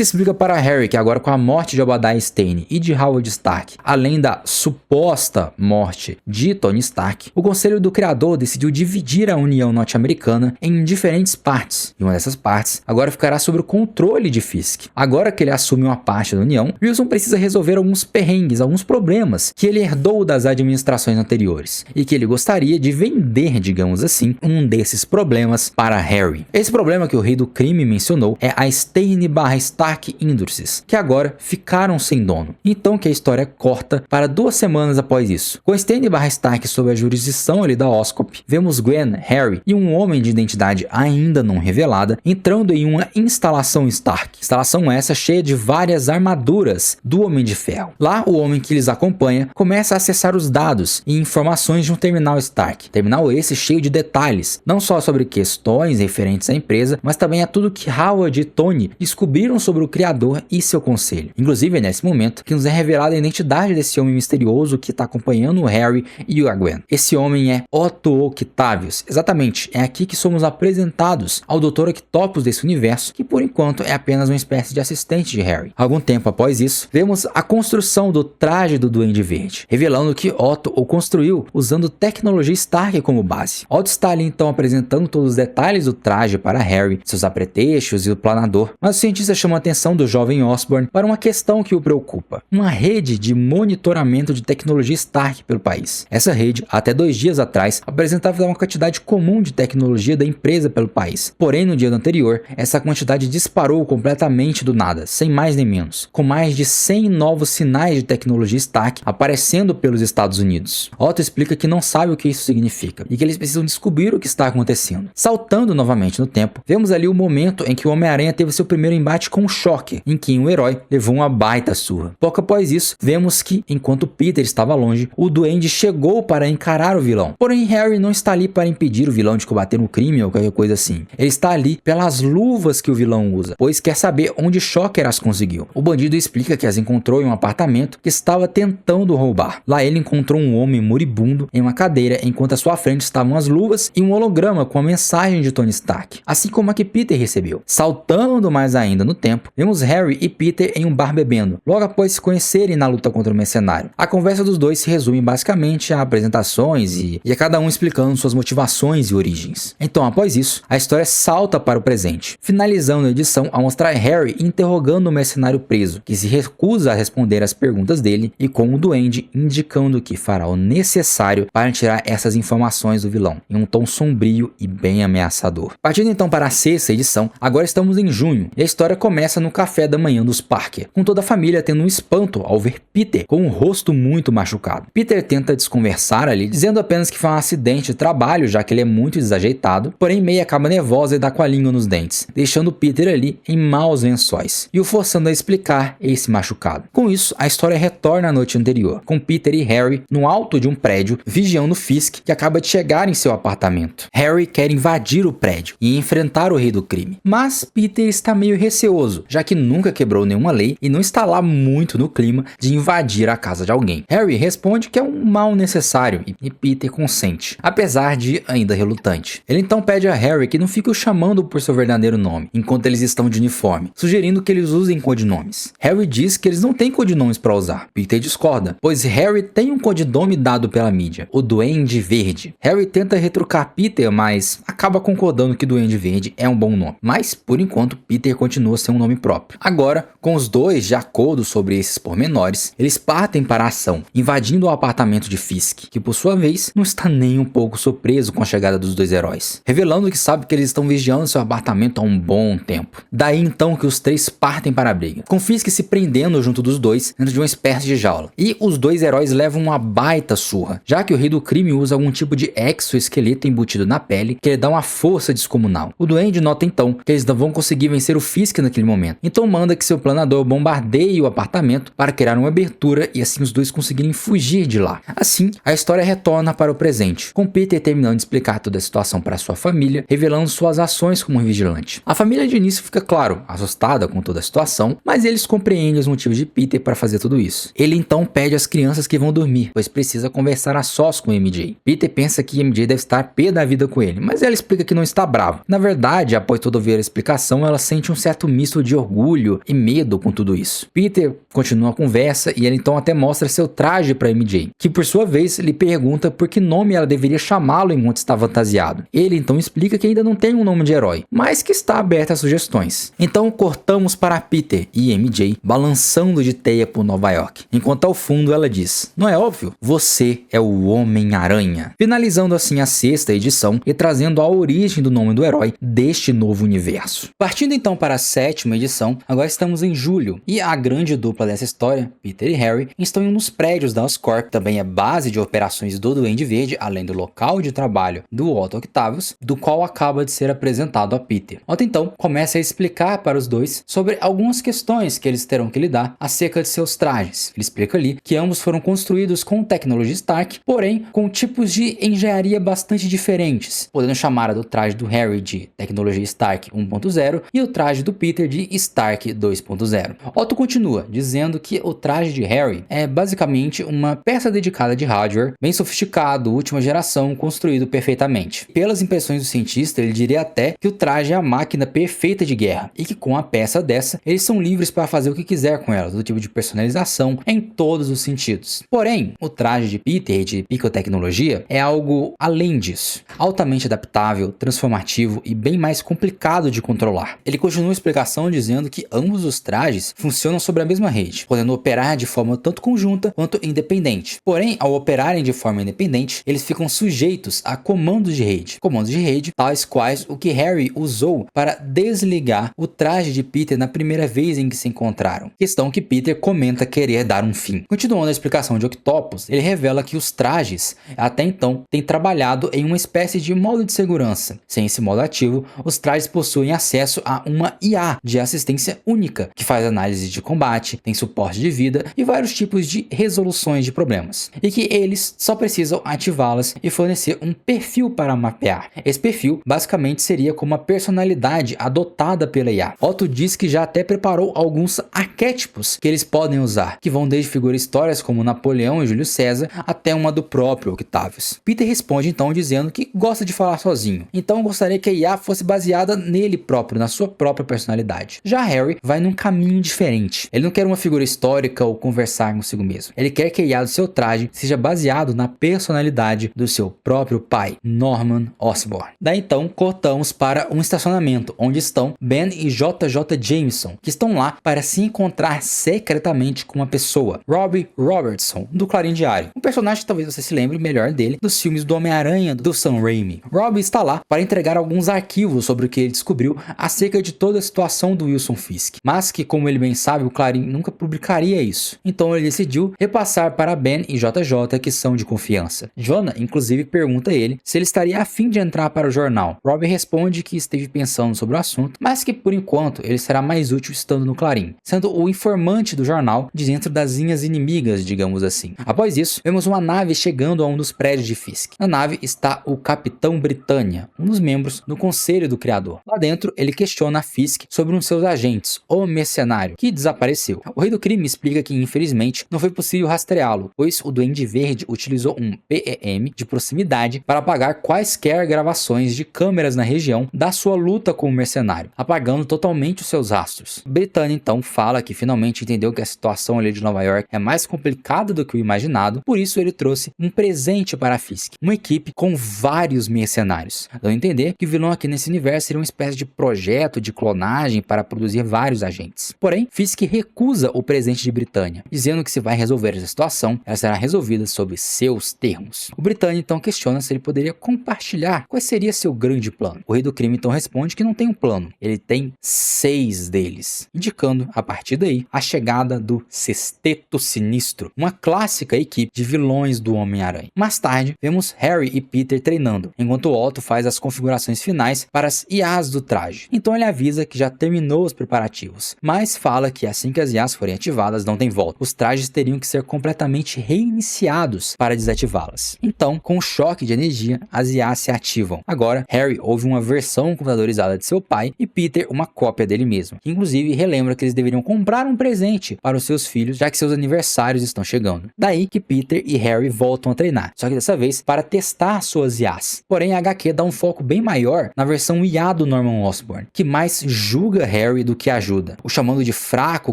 explica para Harry que agora com a morte de Obadiah Stane e de Howard Stark, além da suposta morte de Tony Stark, o Conselho do Criador decidiu dividir a União Norte-Americana em diferentes partes, e uma dessas partes agora ficará sob o controle de Fisk. Agora que ele assume uma parte da União, Wilson precisa resolver alguns perrengues, alguns problemas que ele herdou das administrações anteriores, e que ele gostaria de vender, digamos assim, um desses problemas para Harry. Esse problema que o rei do crime mencionou é a Stane/Stark Industries, que agora ficaram sem dono. Então que a história corta para 2 semanas após isso. Com Stane/Stark sob a jurisdição ali da Oscorp, vemos Gwen, Harry e um homem de identidade ainda não revelada entrando em uma instalação Stark. Instalação essa cheia de várias armaduras do Homem de Ferro. Lá, o homem que lhes acompanha começa a acessar os dados e informações de um terminal Stark. Terminal esse cheio de detalhes, não só sobre questões referentes à empresa, mas também a tudo que Howard e Tony descobriram sobre o Criador e seu conselho. Inclusive é nesse momento que nos é revelada a identidade desse homem misterioso que está acompanhando o Harry e a Gwen. Esse homem é Otto Octavius. Exatamente, é aqui que somos apresentados ao Dr. Octopus desse universo, que por enquanto é apenas uma espécie de assistente de Harry. Algum tempo após isso, vemos a construção do traje do Duende Verde, revelando que Otto o construiu usando tecnologia Stark como base. Otto está ali então apresentando todos os detalhes do traje para Harry, seus apetrechos e o planador, mas o cientista chama a atenção do jovem Osborn para uma questão que o preocupa: uma rede de monitoramento de tecnologia Stark pelo país. Essa rede, até 2 dias atrás, apresentava uma quantidade comum de tecnologia da empresa pelo país. Porém, no dia anterior, essa quantidade disparou completamente do nada, sem mais nem menos, com mais de 100 novos sinais de tecnologia Stark aparecendo pelos Estados Unidos. Otto explica que não sabe o que isso significa e que eles precisam descobrir o que está acontecendo. Saltando novamente no tempo, vemos ali o momento em que o Homem-Aranha teve seu primeiro embate com o Shocker, em que um herói levou uma baita surra. Pouco após isso, vemos que, enquanto Peter estava longe, o Duende chegou para encarar o vilão. Porém, Harry não está ali para impedir o vilão de combater um crime ou qualquer coisa assim. Ele está ali pelas luvas que o vilão usa, pois quer saber onde Shocker as conseguiu. O bandido explica que as encontrou em um apartamento que estava tentando roubar. Lá ele encontrou um homem moribundo em uma cadeira, enquanto à sua frente estavam as luvas e um holograma com a mensagem de Tony Stark, assim como a que Peter recebeu. Saltando mais ainda no tempo, vemos Harry e Peter em um bar bebendo, logo após se conhecerem na luta contra o mercenário. A conversa dos dois se resume basicamente a apresentações e a cada um explicando suas motivações e origens. Então, após isso, a história salta para o presente, finalizando a edição ao mostrar Harry interrogando o mercenário preso, que se recusa a responder às perguntas dele, e com o Duende indicando que fará o necessário para tirar essas informações do vilão, em um tom sombrio e bem ameaçador. Partindo então para a 6ª edição, agora estamos em junho, e a história começa no café da manhã dos Parker, com toda a família tendo um espanto ao ver Peter com o rosto muito machucado. Peter tenta desconversar ali, dizendo apenas que foi um acidente de trabalho, já que ele é muito desajeitado, porém May acaba nervosa e dá com a língua nos dentes, deixando Peter ali em maus lençóis, e o forçando a explicar esse machucado. Com isso, a história retorna à noite anterior, com Peter e Harry no alto de um prédio, vigiando Fisk, que acaba de chegar em seu apartamento. Harry quer invadir o prédio e enfrentar o rei do crime, mas Peter está meio receoso, já que nunca quebrou nenhuma lei e não está lá muito no clima de invadir a casa de alguém. Harry responde que é um mal necessário e Peter consente, apesar de ainda relutante. Ele então pede a Harry que não fique o chamando por seu verdadeiro nome, enquanto eles estão de uniforme, sugerindo que eles usem codinomes. Harry diz que eles não têm codinomes para usar. Peter discorda, pois Harry tem um codinome dado pela mídia, o Duende Verde. Harry tenta retrucar Peter, mas acaba concordando que Duende Verde é um bom nome. Mas, por enquanto, Peter continua a ser um nome próprio. Agora, com os dois de acordo sobre esses pormenores, eles partem para a ação, invadindo o apartamento de Fisk, que por sua vez não está nem um pouco surpreso com a chegada dos dois heróis, revelando que sabe que eles estão vigiando seu apartamento há um bom tempo. Daí então que os três partem para a briga, com Fisk se prendendo junto dos dois dentro de uma espécie de jaula. E os dois heróis levam uma baita surra, já que o rei do crime usa algum tipo de exoesqueleto embutido na pele que lhe dá uma força descomunal. O Duende nota então que eles não vão conseguir vencer o Fisk naquele momento, então manda que seu planador bombardeie o apartamento para criar uma abertura e assim os dois conseguirem fugir de lá. Assim, a história retorna para o presente, com Peter terminando de explicar toda a situação para sua família, revelando suas ações como um vigilante. A família de início fica, claro, assustada com toda a situação, mas eles compreendem os motivos de Peter para fazer tudo isso. Ele então pede às crianças que vão dormir, pois precisa conversar a sós com MJ. Peter pensa que MJ deve estar pé da vida com ele, mas ela explica que não está brava. Na verdade, após todo ouvir a explicação, ela sente um certo misto de orgulho e medo com tudo isso. Peter continua a conversa e ele então até mostra seu traje para MJ, que por sua vez lhe pergunta por que nome ela deveria chamá-lo enquanto está fantasiado. Ele então explica que ainda não tem um nome de herói, mas que está aberto a sugestões. Então cortamos para Peter e MJ balançando de teia por Nova York, enquanto ao fundo ela diz: "Não é óbvio? Você é o Homem-Aranha", finalizando assim a sexta edição e trazendo a origem do nome do herói deste novo universo. Partindo então para a sétima edição, agora estamos em julho e a grande dupla dessa história, Peter e Harry, estão em um dos prédios da Oscorp, também é base de operações do Duende Verde, além do local de trabalho do Otto Octavius, do qual acaba de ser apresentado a Peter. Otto então começa a explicar para os dois sobre algumas questões que eles terão que lidar acerca de seus trajes. Ele explica ali que ambos foram construídos com tecnologia Stark, porém com tipos de engenharia bastante diferentes, podendo chamar a do traje do Harry de tecnologia Stark 1.0 e o traje do Peter de Stark 2.0. Otto continua dizendo que o traje de Harry é basicamente uma peça dedicada de hardware bem sofisticado, última geração, construído perfeitamente. Pelas impressões do cientista, ele diria até que o traje é a máquina perfeita de guerra e que com a peça dessa, eles são livres para fazer o que quiser com ela, todo tipo de personalização em todos os sentidos. Porém, o traje de Peter de picotecnologia é algo além disso, altamente adaptável, transformativo e bem mais complicado de controlar. Ele continua a explicação dizendo que ambos os trajes funcionam sobre a mesma rede, podendo operar de forma tanto conjunta quanto independente. Porém, ao operarem de forma independente, eles ficam sujeitos a comandos de rede, tais quais o que Harry usou para desligar o traje de Peter na primeira vez em que se encontraram, questão que Peter comenta querer dar um fim. Continuando a explicação de Octopus, ele revela que os trajes até então têm trabalhado em uma espécie de modo de segurança. Sem esse modo ativo, os trajes possuem acesso a uma IA de assistência única, que faz análise de combate, tem suporte de vida e vários tipos de resoluções de problemas, e que eles só precisam ativá-las e fornecer um perfil para mapear. Esse perfil basicamente seria como a personalidade adotada pela IA. Otto diz que já até preparou alguns arquétipos que eles podem usar, que vão desde figuras históricas como Napoleão e Júlio César até uma do próprio Octavius. Peter responde então dizendo que gosta de falar sozinho, então gostaria que a IA fosse baseada nele próprio, na sua própria personalidade. Já Harry vai num caminho diferente. Ele não quer uma figura histórica ou conversar consigo mesmo. Ele quer que a IA do seu traje seja baseado na personalidade do seu próprio pai, Norman Osborn. Daí então cortamos para um estacionamento onde estão Ben e JJ Jameson, que estão lá para se encontrar secretamente com uma pessoa, Robbie Robertson, do Clarim Diário. Um personagem que talvez você se lembre melhor dele dos filmes do Homem-Aranha do Sam Raimi. Robbie está lá para entregar alguns arquivos sobre o que ele descobriu acerca de toda a situação do Wilson Fisk, mas que, como ele bem sabe, o Clarim nunca publicaria isso. Então ele decidiu repassar para Ben e JJ, que são de confiança. Jonah, inclusive, pergunta a ele se ele estaria a fim de entrar para o jornal. Robbie responde que esteve pensando sobre o assunto, mas que por enquanto ele será mais útil estando no Clarim, sendo o informante do jornal de dentro das linhas inimigas, digamos assim. Após isso, vemos uma nave chegando a um dos prédios de Fisk. Na nave está o Capitão Britânia, um dos membros do Conselho do Criador. Lá dentro, ele questiona Fisk sobre um de seus agentes, o mercenário, que desapareceu. O Rei do Crime explica que, infelizmente, não foi possível rastreá-lo, pois o Duende Verde utilizou um PEM de proximidade para apagar quaisquer gravações de câmeras na região da sua luta com o mercenário, apagando totalmente os seus rastros. Britânia então fala que finalmente entendeu que a situação ali de Nova York é mais complicada do que o imaginado imaginado, por isso ele trouxe um presente para Fisk, uma equipe com vários mercenários, dando a entender que o vilão aqui nesse universo seria uma espécie de projeto de clonagem para produzir vários agentes. Porém, Fisk recusa o presente de Britânia, dizendo que se vai resolver essa situação, ela será resolvida sob seus termos. O Britânia então questiona se ele poderia compartilhar qual seria seu grande plano. O Rei do Crime então responde que não tem um plano, ele tem 6 deles, indicando, a partir daí, a chegada do Sexteto Sinistro, uma clássica equipe de vilões do Homem-Aranha. Mais tarde, vemos Harry e Peter treinando, enquanto Otto faz as configurações finais para as IAs do traje. Então ele avisa que já terminou os preparativos, mas fala que assim que as IAs forem ativadas não tem volta. Os trajes teriam que ser completamente reiniciados para desativá-las. Então, com o choque de energia, as IAs se ativam. Agora, Harry ouve uma versão computadorizada de seu pai e Peter uma cópia dele mesmo, que inclusive relembra que eles deveriam comprar um presente para os seus filhos, já que seus aniversários estão chegando. Daí que Peter e Harry voltam a treinar, só que dessa vez para testar suas IAs. Porém, a HQ dá um foco bem maior na versão IA do Norman Osborn, que mais julga Harry do que ajuda, o chamando de fraco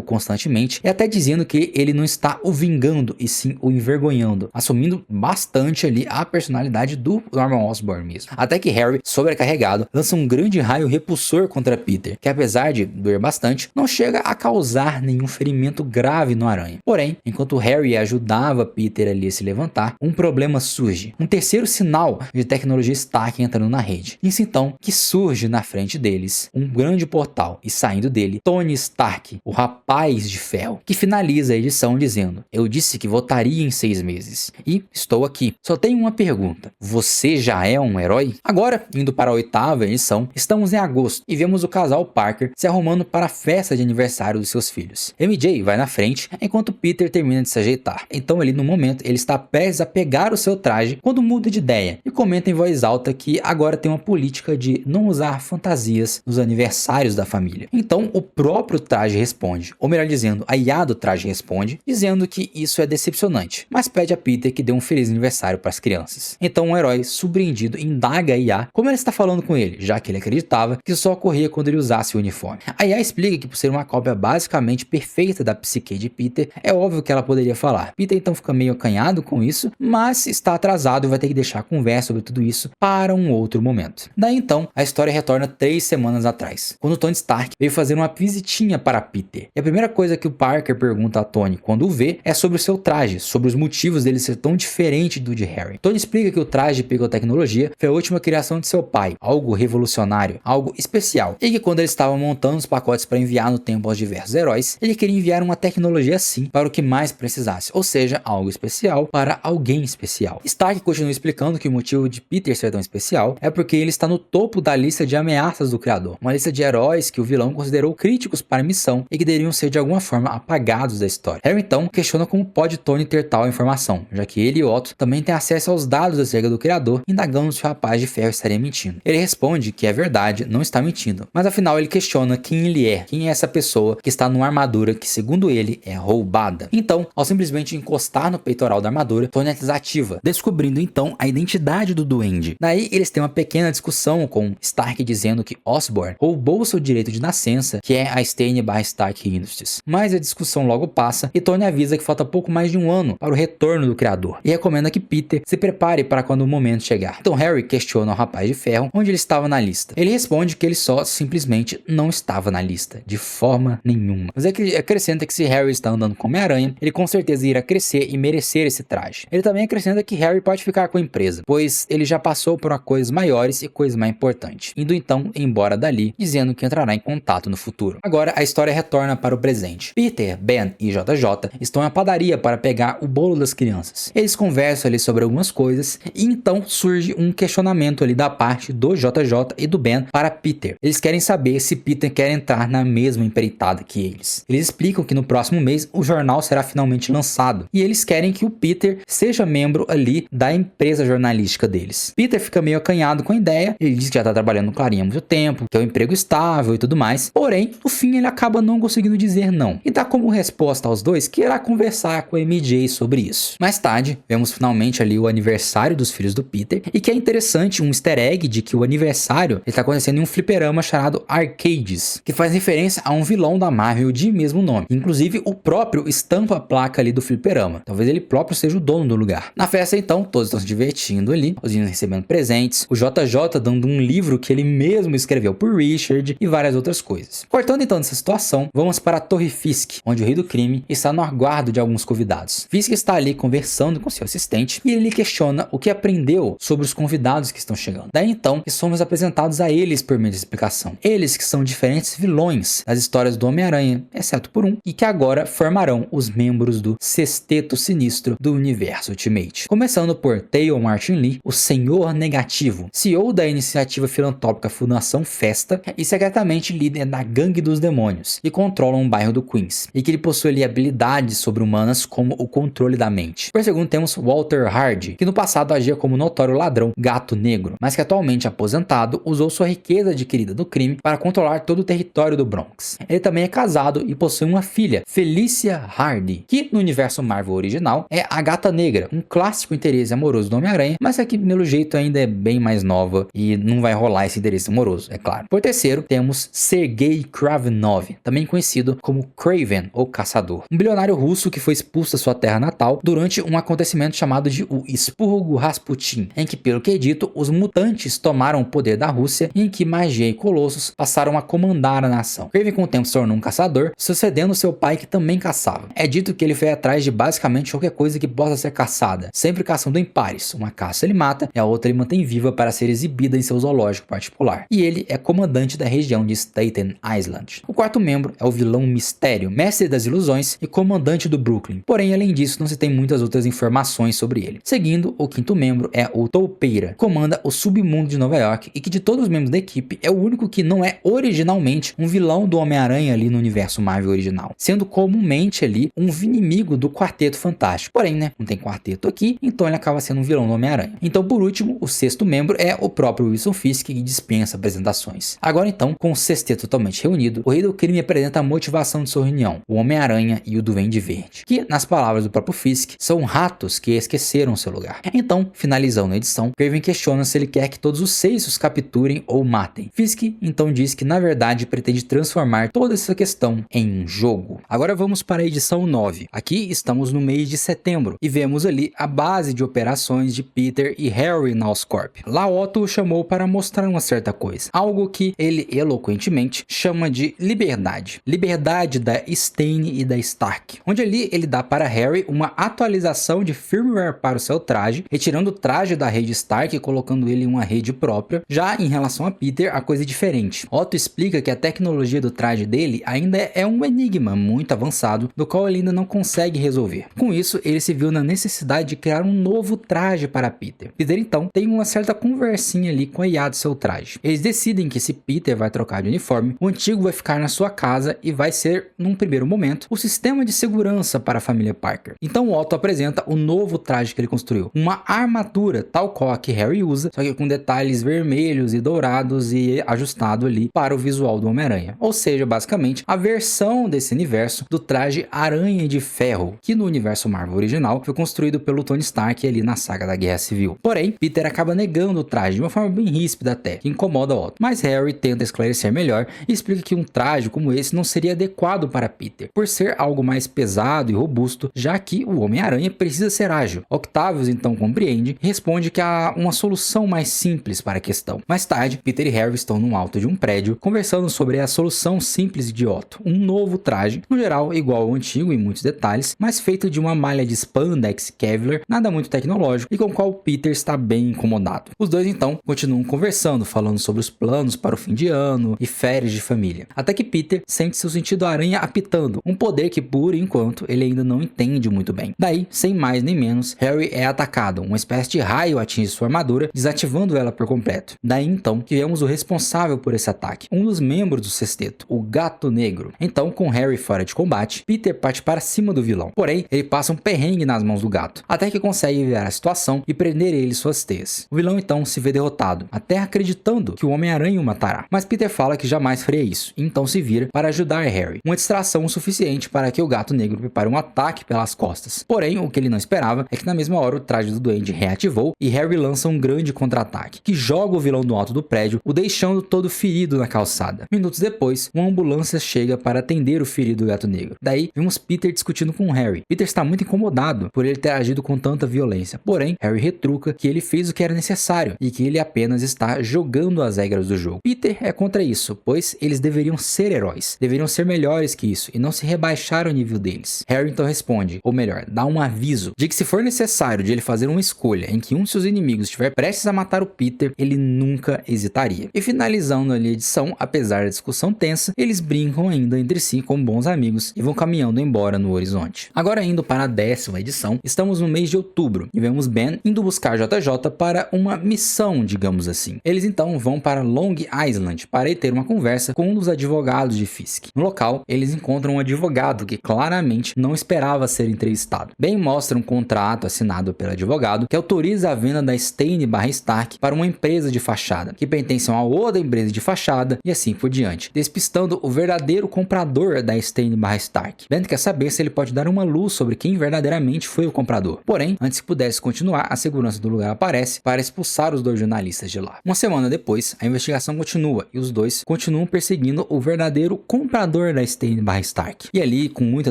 constantemente e até dizendo que ele não está o vingando e sim o envergonhando, assumindo bastante ali a personalidade do Norman Osborn mesmo. Até que Harry, sobrecarregado, lança um grande raio repulsor contra Peter, que apesar de doer bastante, não chega a causar nenhum ferimento grave no Aranha. Porém, enquanto Harry ajudava Peter ali a se levantar, um problema surge. Um terceiro sinal de tecnologia Stark entrando na rede. Isso então que surge na frente deles um grande portal e saindo dele Tony Stark, o rapaz de ferro, que finaliza a edição dizendo: "Eu disse que voltaria em 6 meses e estou aqui. Só tenho uma pergunta. Você já é um herói?" Agora, indo para a 8ª edição, estamos em agosto e vemos o casal Parker se arrumando para a festa de aniversário dos seus filhos. MJ vai na frente enquanto Peter termina de se ajeitar. Então ali no momento ele está prestes a pegar o seu traje quando muda de ideia e comenta em voz alta que agora tem uma política de não usar fantasias nos aniversários da família. Então o próprio traje responde, ou melhor dizendo, a IA do traje responde, dizendo que isso é decepcionante, mas pede a Peter que dê um feliz aniversário para as crianças. Então o herói, surpreendido, indaga a IA como ela está falando com ele, já que ele acreditava que isso só ocorria quando ele usasse o uniforme. A IA explica que por ser uma cópia basicamente perfeita da psique de Peter, é óbvio que ela poderia falar. Peter então fica meio acanhado com isso, mas está atrasado e vai ter que deixar a conversa sobre tudo isso para um outro momento. Daí então, a história retorna 3 semanas atrás, quando Tony Stark veio fazer uma visitinha para Peter. E a primeira coisa que o Parker pergunta a Tony quando o vê é sobre o seu traje, sobre os motivos dele ser tão diferente do de Harry. Tony explica que o traje de picotecnologia foi a última criação de seu pai, algo revolucionário, algo especial, e que quando ele estava montando os pacotes para enviar no tempo aos diversos heróis, ele queria enviar uma tecnologia assim para o que mais precisasse, ou seja, algo especial para alguém especial. Stark continua explicando que o motivo de Peter ser tão especial é porque ele está no topo da lista de ameaças do criador, uma lista de heróis que o vilão considerou críticos para a missão e que deveriam ser de alguma forma apagados da história. Harry então questiona como pode Tony ter tal informação, já que ele e Otto também têm acesso aos dados acerca do criador, indagando se o rapaz de ferro estaria mentindo. Ele responde que é verdade, não está mentindo, mas afinal ele questiona quem ele é, quem é essa pessoa que está numa armadura que segundo ele é roubada. Então, ao simplesmente encostar no peitoral da armadura, Tony a desativa, descobrindo então a identidade do duende. Daí eles têm uma pequena discussão com Stark dizendo que Osborn roubou seu direito de nascença, que é a Stane/Stark Industries. Mas a discussão logo passa e Tony avisa que falta pouco mais de um ano para o retorno do criador e recomenda que Peter se prepare para quando o momento chegar. Então Harry questiona o rapaz de ferro onde ele estava na lista. Ele responde que ele só simplesmente não estava na lista, de forma nenhuma. Mas acrescenta que se Harry está andando com Homem-Aranha, ele com certeza irá crescer e merecer esse traje. Ele também acrescenta que Harry pode ficar com a empresa, pois ele já passou por coisas maiores e coisas mais importantes, indo então embora dali, dizendo que entrará em contato no futuro. Agora a história retorna para o presente. Peter, Ben e JJ estão na padaria para pegar o bolo das crianças. Eles conversam ali sobre algumas coisas e então surge um questionamento ali da parte do JJ e do Ben para Peter. Eles querem saber se Peter quer entrar na mesma empreitada que eles. Eles explicam que no próximo mês o jornal será finalmente lançado e eles querem que o Peter seja membro ali da empresa jornalística deles. Peter fica meio acanhado com a ideia, ele diz que já está trabalhando no Clarim há muito tempo, que é um emprego estável e tudo mais, porém, no fim ele acaba não conseguindo dizer não e dá como resposta aos dois que irá conversar com a MJ sobre isso. Mais tarde, vemos finalmente ali o aniversário dos filhos do Peter e que é interessante um easter egg de que o aniversário está acontecendo em um fliperama chamado Arcades, que faz referência a um vilão da Marvel de mesmo nome. Inclusive, o próprio estampa a placa ali do fliperama. fama. Talvez ele próprio seja o dono do lugar. Na festa, então, todos estão se divertindo ali, os meninos recebendo presentes, o JJ dando um livro que ele mesmo escreveu por Richard e várias outras coisas. Cortando então dessa situação, vamos para a Torre Fisk, onde o rei do crime está no aguardo de alguns convidados. Fisk está ali conversando com seu assistente e ele questiona o que aprendeu sobre os convidados que estão chegando. Daí então que somos apresentados a eles por meio de explicação. Eles que são diferentes vilões das histórias do Homem-Aranha, exceto por um, e que agora formarão os membros do Sexteto Sinistro do Universo Ultimate. Começando por Theo Martin Lee, o Senhor Negativo, CEO da iniciativa filantrópica Fundação Festa e secretamente líder da Gangue dos Demônios, e controla um bairro do Queens, e que ele possui ali habilidades sobre-humanas como o controle da mente. Por segundo temos Walter Hardy, que no passado agia como notório ladrão Gato Negro, mas que atualmente aposentado usou sua riqueza adquirida do crime para controlar todo o território do Bronx. Ele também é casado e possui uma filha, Felicia Hardy, que no universo Marvel original é a Gata Negra, um clássico interesse amoroso do Homem-Aranha, mas aqui pelo jeito ainda é bem mais nova e não vai rolar esse interesse amoroso, é claro. Por terceiro, temos Sergei Kravenov, também conhecido como Kraven, ou Caçador, um bilionário russo que foi expulso da sua terra natal durante um acontecimento chamado de o Expurgo Rasputin, em que, pelo que é dito, os mutantes tomaram o poder da Rússia e em que magia e colossos passaram a comandar a nação. Kraven com o tempo se tornou um caçador, sucedendo seu pai que também caçava. É dito que ele foi atrás de basicamente qualquer coisa que possa ser caçada, sempre caçando em pares. Uma caça ele mata e a outra ele mantém viva para ser exibida em seu zoológico particular. E ele é comandante da região de Staten Island. O quarto membro é o vilão Mistério, mestre das ilusões e comandante do Brooklyn. Porém, além disso, não se tem muitas outras informações sobre ele. Seguindo, o quinto membro é o Toupeira, comanda o submundo de Nova York e que de todos os membros da equipe é o único que não é originalmente um vilão do Homem-Aranha ali no universo Marvel original, sendo comumente ali um inimigo do Quarteto Fantástico. Porém, né, não tem quarteto aqui, então ele acaba sendo um vilão do Homem-Aranha. Então, por último, o sexto membro é o próprio Wilson Fisk, que dispensa apresentações. Agora então, com o sexteto totalmente reunido, o Rei do Crime apresenta a motivação de sua reunião, o Homem-Aranha e o Duende Verde, que, nas palavras do próprio Fisk, são ratos que esqueceram seu lugar. Então, finalizando a edição, Kraven questiona se ele quer que todos os 6 os capturem ou matem. Fisk então diz que na verdade pretende transformar toda essa questão em um jogo. Agora vamos para a edição 9. Aqui estamos no mês de setembro e vemos ali a base de operações de Peter e Harry na Oscorp. Lá Otto o chamou para mostrar uma certa coisa, algo que ele eloquentemente chama de liberdade. Liberdade da Stane e da Stark, onde ali ele dá para Harry uma atualização de firmware para o seu traje, retirando o traje da rede Stark e colocando ele em uma rede própria. Já em relação a Peter, a coisa é diferente. Otto explica que a tecnologia do traje dele ainda é um enigma muito avançado, do qual ele ainda não consegue resolver. Com isso, ele se viu na necessidade de criar um novo traje para Peter. Peter então tem uma certa conversinha ali com a IA do seu traje. Eles decidem que se Peter vai trocar de uniforme, o antigo vai ficar na sua casa e vai ser, num primeiro momento, o sistema de segurança para a família Parker. Então Otto apresenta o novo traje que ele construiu, uma armadura tal qual a que Harry usa, só que com detalhes vermelhos e dourados e ajustado ali para o visual do Homem-Aranha. Ou seja, basicamente, a versão desse universo do traje Aranha de Ferro, que no universo Marvel original foi construído pelo Tony Stark ali na saga da Guerra Civil. Porém, Peter acaba negando o traje de uma forma bem ríspida até, que incomoda Otto. Mas Harry tenta esclarecer melhor e explica que um traje como esse não seria adequado para Peter, por ser algo mais pesado e robusto, já que o Homem-Aranha precisa ser ágil. Octavius então compreende e responde que há uma solução mais simples para a questão. Mais tarde, Peter e Harry estão no alto de um prédio, conversando sobre a solução simples de Otto, um novo traje, no geral igual ao antigo em muitos detalhes, mas feito de uma malha de spandex Kevlar, nada muito tecnológico e com o qual Peter está bem incomodado. Os dois então continuam conversando, falando sobre os planos para o fim de ano e férias de família, até que Peter sente seu sentido aranha apitando, um poder que por enquanto ele ainda não entende muito bem. Daí, sem mais nem menos, Harry é atacado, uma espécie de raio atinge sua armadura, desativando ela por completo. Daí então que vemos o responsável por esse ataque, um dos membros do sexteto, o Gato Negro. Então, com Harry fora de combate, Peter parte para cima do vilão, porém ele passa um perrengue nas mãos do gato, até que consegue virar a situação e prender ele em suas teias. O vilão então se vê derrotado, até acreditando que o Homem-Aranha o matará, mas Peter fala que jamais faria isso, e então se vira para ajudar Harry, uma distração suficiente para que o Gato Negro prepare um ataque pelas costas. Porém, o que ele não esperava é que na mesma hora o traje do Duende reativou e Harry lança um grande contra-ataque, que joga o vilão do alto do prédio, o deixando todo ferido na calçada. Minutos depois, uma ambulância chega para atender o ferido Gato Negro. Daí, vemos Peter discutindo com Harry. Peter Peter está muito incomodado por ele ter agido com tanta violência, porém Harry retruca que ele fez o que era necessário e que ele apenas está jogando as regras do jogo. Peter é contra isso, pois eles deveriam ser heróis, deveriam ser melhores que isso e não se rebaixar ao nível deles. Harry então responde, ou melhor, dá um aviso de que se for necessário de ele fazer uma escolha em que um de seus inimigos estiver prestes a matar o Peter, ele nunca hesitaria. E finalizando ali a edição, apesar da discussão tensa, eles brincam ainda entre si como bons amigos e vão caminhando embora no horizonte. Agora indo para a 10ª edição, estamos no mês de outubro e vemos Ben indo buscar JJ para uma missão, digamos assim. Eles então vão para Long Island para ir ter uma conversa com um dos advogados de Fisk. No local, eles encontram um advogado que claramente não esperava ser entrevistado. Ben mostra um contrato assinado pelo advogado que autoriza a venda da Stein/Stark para uma empresa de fachada, que pertence a uma outra empresa de fachada e assim por diante, despistando o verdadeiro comprador da Stein/Stark. Ben quer saber se ele pode dar uma luz sobre quem verdadeiramente foi o comprador. Porém, antes que pudesse continuar, a segurança do lugar aparece para expulsar os dois jornalistas de lá. Uma semana depois, a investigação continua e os dois continuam perseguindo o verdadeiro comprador da Stein/Stark. E ali, com muita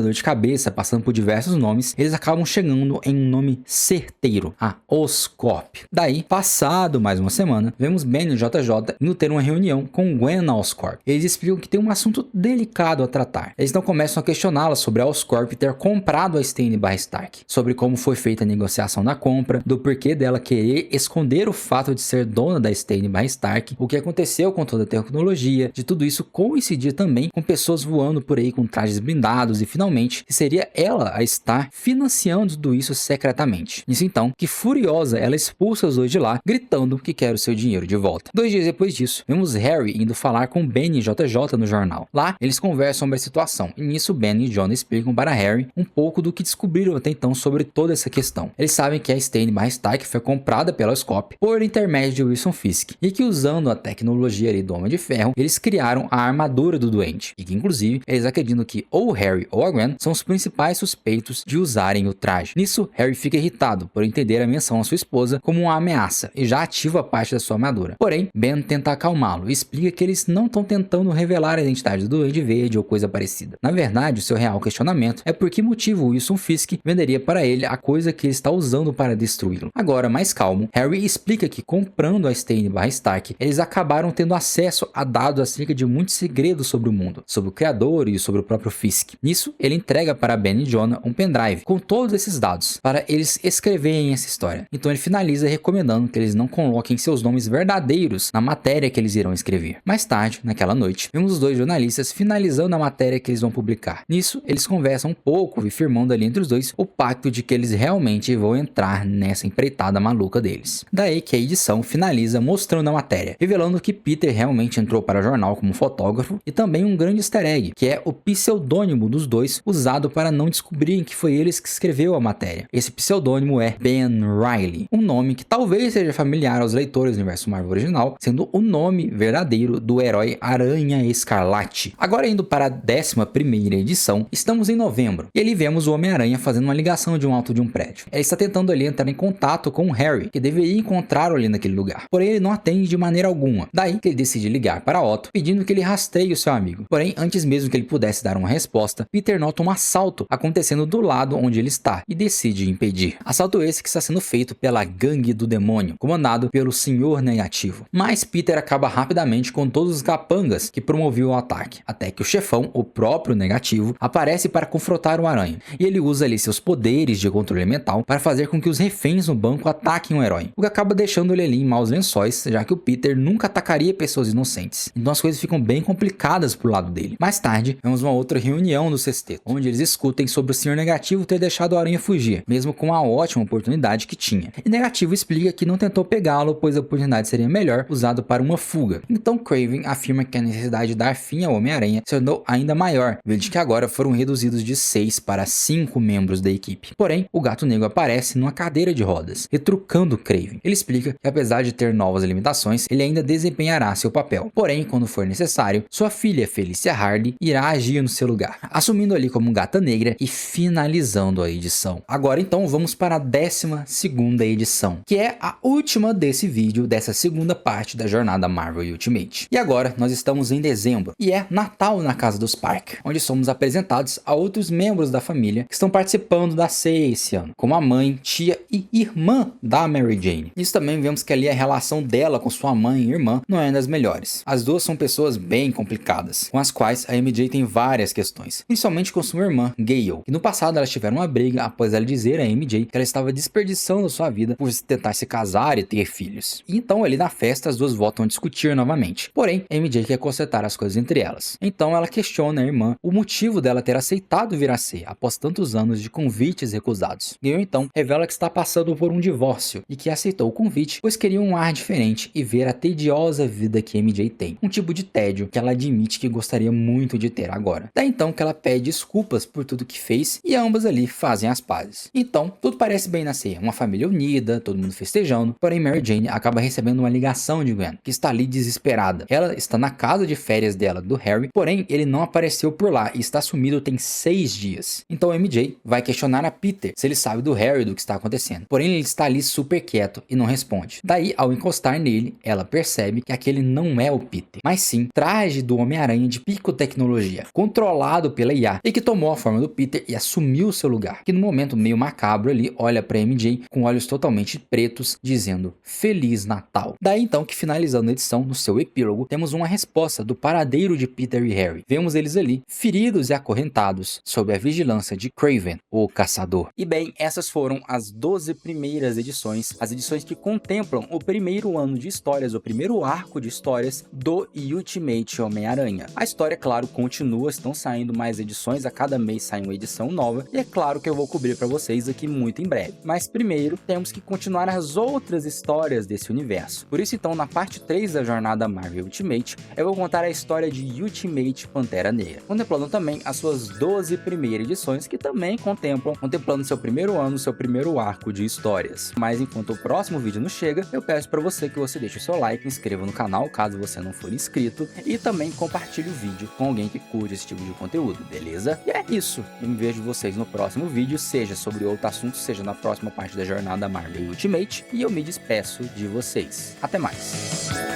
dor de cabeça, passando por diversos nomes, eles acabam chegando em um nome certeiro, a Oscorp. Daí, passado mais uma semana, vemos Ben e JJ indo ter uma reunião com Gwen na Oscorp. Eles explicam que tem um assunto delicado a tratar. Eles então começam a questioná-la sobre a Oscorp ter comprado a Stein/Stark, sobre como foi feita a negociação da compra, do porquê dela querer esconder o fato de ser dona da Stein/Stark, o que aconteceu com toda a tecnologia, de tudo isso coincidir também com pessoas voando por aí com trajes blindados e finalmente que seria ela a estar financiando tudo isso secretamente. Nisso então, que furiosa, ela expulsa os dois de lá, gritando que quer o seu dinheiro de volta. 2 dias depois disso, vemos Harry indo falar com Ben e JJ no jornal. Lá, eles conversam sobre a situação e nisso Ben e John explicam para Harry um pouco do que descobriram até então sobre toda essa questão. Eles sabem que a Stein/Stark foi comprada pela Oscorp por intermédio de Wilson Fisk e que usando a tecnologia ali do Homem de Ferro, eles criaram a armadura do Duende e que inclusive eles acreditam que ou o Harry ou a Gwen são os principais suspeitos de usarem o traje. Nisso, Harry fica irritado por entender a menção à sua esposa como uma ameaça e já ativa parte da sua armadura. Porém, Ben tenta acalmá-lo e explica que eles não estão tentando revelar a identidade do Duende Verde ou coisa parecida. Na verdade, o seu real questionamento é por que motivo Wilson Fisk venderia para ele a coisa que ele está usando para destruí-lo. Agora, mais calmo, Harry explica que comprando a Stein/Stark, eles acabaram tendo acesso a dados acerca de muitos segredos sobre o mundo, sobre o criador e sobre o próprio Fisk. Nisso, ele entrega para Ben e Jonah um pendrive com todos esses dados para eles escreverem essa história. Então ele finaliza recomendando que eles não coloquem seus nomes verdadeiros na matéria que eles irão escrever. Mais tarde, naquela noite, vemos os dois jornalistas finalizando a matéria que eles vão publicar. Nisso, eles conversam um pouco e firmando ali entre os dois o pacto de que eles realmente vão entrar nessa empreitada maluca deles. Daí que a edição finaliza mostrando a matéria, revelando que Peter realmente entrou para o jornal como fotógrafo e também um grande easter egg, que é o pseudônimo dos dois usado para não descobrirem que foi eles que escreveu a matéria. Esse pseudônimo é Ben Reilly, um nome que talvez seja familiar aos leitores do universo Marvel original, sendo o nome verdadeiro do herói Aranha Escarlate. Agora indo para a 11ª edição, estamos em novembro e ali vemos o Homem-Aranha fazendo uma ligação de um alto de um prédio. Ele está tentando ali entrar em contato com o Harry, que deveria encontrá-lo ali naquele lugar, porém ele não atende de maneira alguma. Daí que ele decide ligar para Otto pedindo que ele rastreie o seu amigo. Porém, antes mesmo que ele pudesse dar uma resposta, Peter nota um assalto acontecendo do lado onde ele está e decide impedir. Assalto esse que está sendo feito pela Gangue do Demônio, comandado pelo Senhor Negativo. Mas Peter acaba rapidamente com todos os capangas que promoviam o ataque, até que o chefão, o próprio Negativo, aparece para confrontar o Aranha, e ele usa ali seus poderes de controle mental para fazer com que os reféns no banco ataquem o herói, o que acaba deixando ele ali em maus lençóis, já que o Peter nunca atacaria pessoas inocentes. Então as coisas ficam bem complicadas pro lado dele. Mais tarde, vemos uma outra reunião do sexteto, onde eles discutem sobre o Senhor Negativo ter deixado o Aranha fugir, mesmo com a ótima oportunidade que tinha. E Negativo explica que não tentou pegá-lo, pois a oportunidade seria melhor usado para uma fuga. Então Kraven afirma que a necessidade de dar fim ao Homem-Aranha se tornou ainda maior, vendo que agora foram reduzidos de 6 para 5 membros da equipe. Porém, o Gato Negro aparece numa cadeira de rodas, retrucando Kraven. Ele explica que apesar de ter novas limitações, ele ainda desempenhará seu papel. Porém, quando for necessário, sua filha Felicia Hardy irá agir no seu lugar, assumindo ali como Gata Negra e finalizando a edição. Agora então vamos para a 12ª edição, que é a última desse vídeo, dessa segunda parte da jornada Marvel Ultimate. E agora nós estamos em dezembro, e é Natal na casa dos Parker, onde somos apresentados a outros membros da família família que estão participando da ceia esse ano, como a mãe, tia e irmã da Mary Jane. Isso também vemos que ali a relação dela com sua mãe e irmã não é das melhores. As duas são pessoas bem complicadas, com as quais a MJ tem várias questões, principalmente com sua irmã, Gale, e no passado elas tiveram uma briga após ela dizer a MJ que ela estava desperdiçando sua vida por tentar se casar e ter filhos. E então ali na festa as duas voltam a discutir novamente, porém a MJ quer consertar as coisas entre elas. Então ela questiona a irmã o motivo dela ter aceitado vir a ser após tantos anos de convites recusados. Gale então revela que está passando por um divórcio e que aceitou o convite pois queria um ar diferente e ver a tediosa vida que MJ tem, um tipo de tédio que ela admite que gostaria muito de ter agora. Daí então que ela pede desculpas por tudo que fez e ambas ali fazem as pazes. Então tudo parece bem na ceia, uma família unida, todo mundo festejando, porém Mary Jane acaba recebendo uma ligação de Gwen, que está ali desesperada. Ela está na casa de férias dela do Harry, porém ele não apareceu por lá e está sumido tem 6 dias. Então MJ vai questionar a Peter se ele sabe do Harry e do que está acontecendo, porém ele está ali super quieto e não responde. Daí ao encostar nele, ela percebe que aquele não é o Peter, mas sim traje do Homem-Aranha de picotecnologia, controlado pela IA, e que tomou a forma do Peter e assumiu seu lugar, que no momento meio macabro ali olha para MJ com olhos totalmente pretos, dizendo Feliz Natal. Daí então que finalizando a edição, no seu epílogo, temos uma resposta do paradeiro de Peter e Harry. Vemos eles ali, feridos e acorrentados, sob a vigilância de Kraven, o caçador. E bem, essas foram as 12 primeiras edições, as edições que contemplam o primeiro ano de histórias, o primeiro arco de histórias do Ultimate Homem-Aranha. A história, claro, continua, estão saindo mais edições, a cada mês sai uma edição nova, e é claro que eu vou cobrir para vocês aqui muito em breve. Mas primeiro, temos que continuar as outras histórias desse universo. Por isso então, na parte 3 da jornada Marvel Ultimate, eu vou contar a história de Ultimate Pantera Negra, contemplando também as suas 12 primeiras edições, que também contemplando seu primeiro ano, seu primeiro arco de histórias. Mas enquanto o próximo vídeo não chega, eu peço para você que você deixe o seu like, inscreva no canal caso você não for inscrito, e também compartilhe o vídeo com alguém que curte esse tipo de conteúdo, beleza? E é isso, eu me vejo vocês no próximo vídeo, seja sobre outro assunto, seja na próxima parte da jornada Marvel Ultimate, e eu me despeço de vocês. Até mais!